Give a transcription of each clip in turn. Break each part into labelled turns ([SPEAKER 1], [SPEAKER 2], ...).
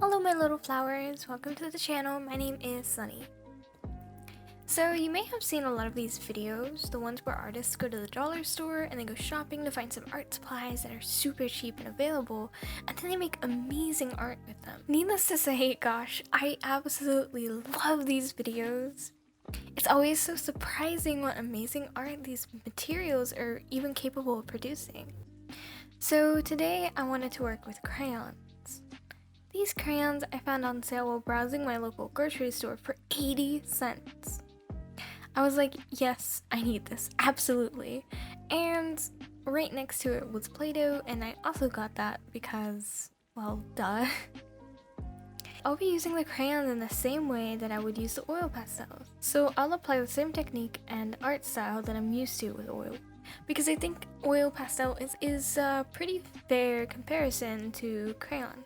[SPEAKER 1] Hello my little flowers, welcome to the channel. My name is Sunny. So you may have seen a lot of these videos, the ones where artists go to the dollar store and they go shopping to find some art supplies that are super cheap and available, and then they make amazing art with them. Needless to say, gosh, I absolutely love these videos. It's always so surprising what amazing art these materials are even capable of producing. So today I wanted to work with crayons. These crayons I found on sale while browsing my local grocery store for 80 cents. I was like, yes, I need this, absolutely. And right next to it was Play-Doh, and I also got that because, well, duh. I'll be using the crayons in the same way that I would use the oil pastels. So I'll apply the same technique and art style that I'm used to with oil, because I think oil pastel is a pretty fair comparison to crayons.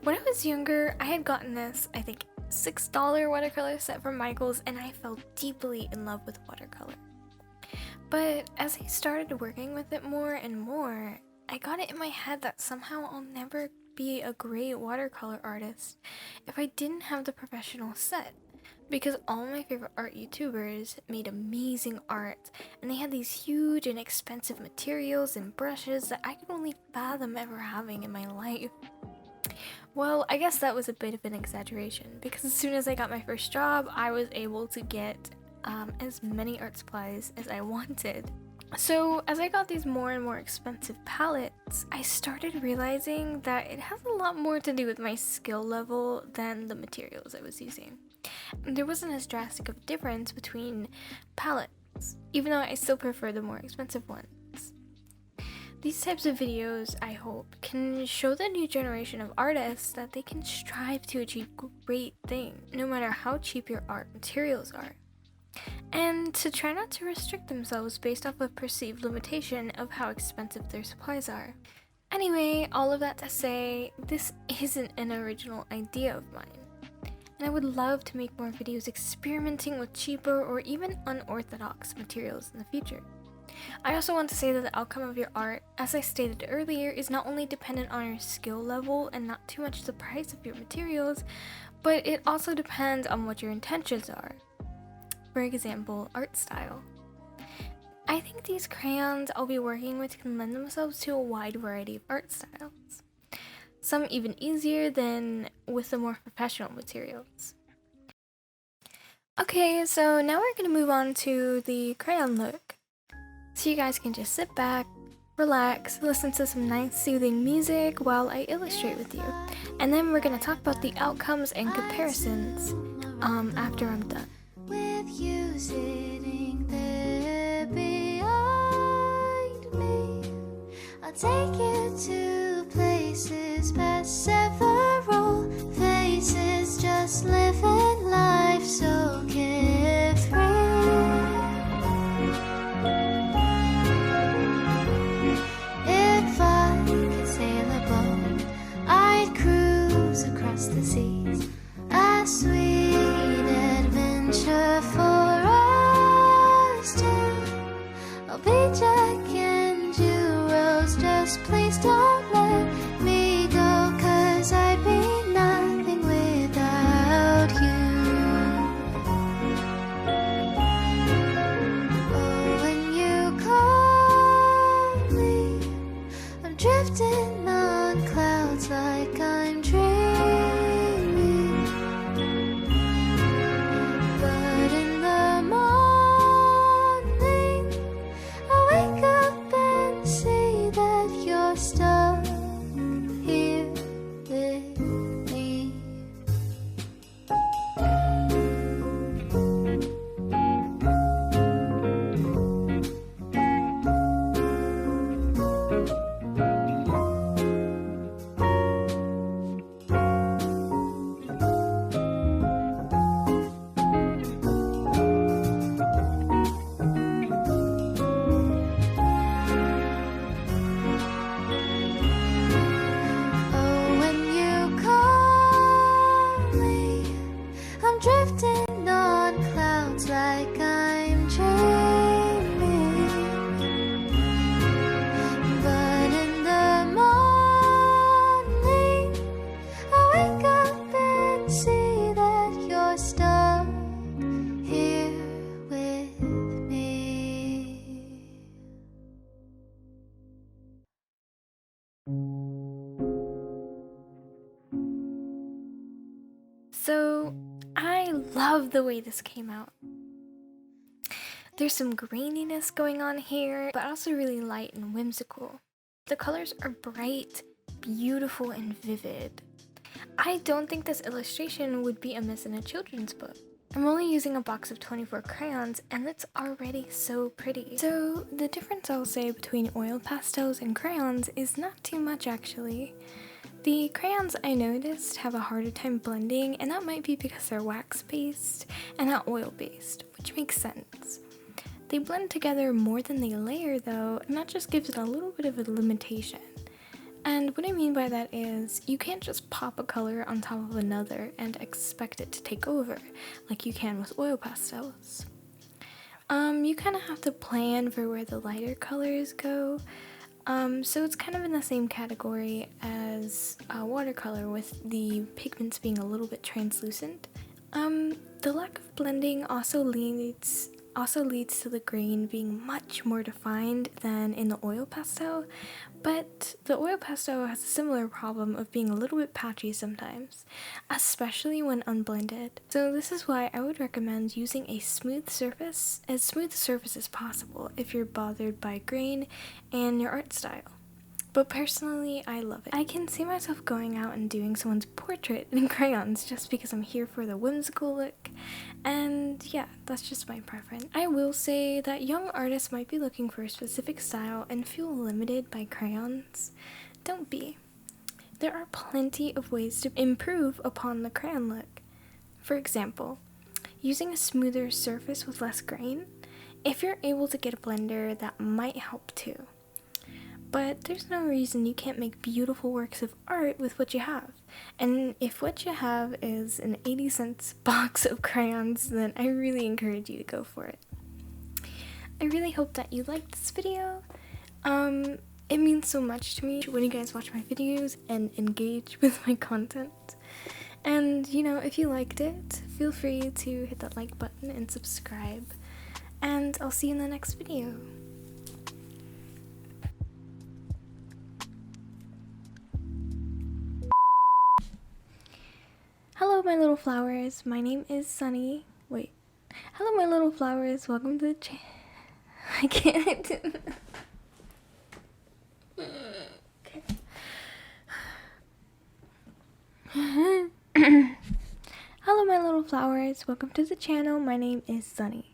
[SPEAKER 1] When I was younger, I had gotten this, I think, $6 watercolor set from Michael's, and I fell deeply in love with watercolor. But as I started working with it more and more, I got it in my head that somehow I'll never be a great watercolor artist if I didn't have the professional set, because all my favorite art YouTubers made amazing art, and they had these huge and expensive materials and brushes that I could only fathom ever having in my life. Well, I guess that was a bit of an exaggeration, because as soon as I got my first job, I was able to get as many art supplies as I wanted. So as I got these more and more expensive palettes, I started realizing that it has a lot more to do with my skill level than the materials I was using. And there wasn't as drastic of a difference between palettes, even though I still prefer the more expensive ones. These types of videos, I hope, can show the new generation of artists that they can strive to achieve great things, no matter how cheap your art materials are. And to try not to restrict themselves based off a perceived limitation of how expensive their supplies are. Anyway, all of that to say, this isn't an original idea of mine. And I would love to make more videos experimenting with cheaper or even unorthodox materials in the future. I also want to say that the outcome of your art, as I stated earlier, is not only dependent on your skill level and not too much the price of your materials, but it also depends on what your intentions are. For example, art style. I think these crayons I'll be working with can lend themselves to a wide variety of art styles. Some even easier than with the more professional materials. Okay, so now we're going to move on to the crayon look. So you guys can just sit back, relax, listen to some nice soothing music while I illustrate with you. And then we're going to talk about the outcomes and comparisons after I'm done.
[SPEAKER 2] With you sitting there behind me, I'll take you to places past several faces, just living life so carefree. If I could sail a boat, I'd cruise across the seas. A sweet adventure for us two. I'll be Jack and you, Rose. Just please don't let me go, 'cause I'd be nothing without you. Oh, when you call me, I'm drifting on clouds like I'm dreaming. But in the morning, I wake up and see that you're stuck here with me. Oh, when you call me, I'm drifting on clouds like I'm dreaming. But in the morning, I wake
[SPEAKER 1] So I love the way this came out. There's some graininess going on here, but also really light and whimsical. The colors are bright, beautiful, and vivid. I don't think this illustration would be amiss in a children's book. I'm only using a box of 24 crayons, and it's already so pretty. So the difference I'll say between oil pastels and crayons is not too much actually. The crayons I noticed have a harder time blending, and that might be because they're wax-based and not oil-based, which makes sense. They blend together more than they layer though, and that just gives it a little bit of a limitation. And what I mean by that is, you can't just pop a color on top of another and expect it to take over, like you can with oil pastels. You kind of have to plan for where the lighter colors go, so it's kind of in the same category as watercolor, with the pigments being a little bit translucent. The lack of blending also leads to the grain being much more defined than in the oil pastel, but the oil pastel has a similar problem of being a little bit patchy sometimes, especially when unblended. So this is why I would recommend using a smooth surface as possible if you're bothered by grain and your art style. But personally, I love it. I can see myself going out and doing someone's portrait in crayons just because I'm here for the whimsical look, and yeah, that's just my preference. I will say that young artists might be looking for a specific style and feel limited by crayons. Don't be. There are plenty of ways to improve upon the crayon look. For example, using a smoother surface with less grain. If you're able to get a blender, that might help too. But there's no reason you can't make beautiful works of art with what you have. And if what you have is an 80-cent box of crayons, then I really encourage you to go for it. I really hope that you liked this video. It means so much to me when you guys watch my videos and engage with my content. And, you know, if you liked it, feel free to hit that like button and subscribe. And I'll see you in the next video. Hello, my little flowers. My name is Sunny. Wait. Hello, my little flowers. Welcome to the I can't. Okay. Hello, my little flowers. Welcome to the channel. My name is Sunny.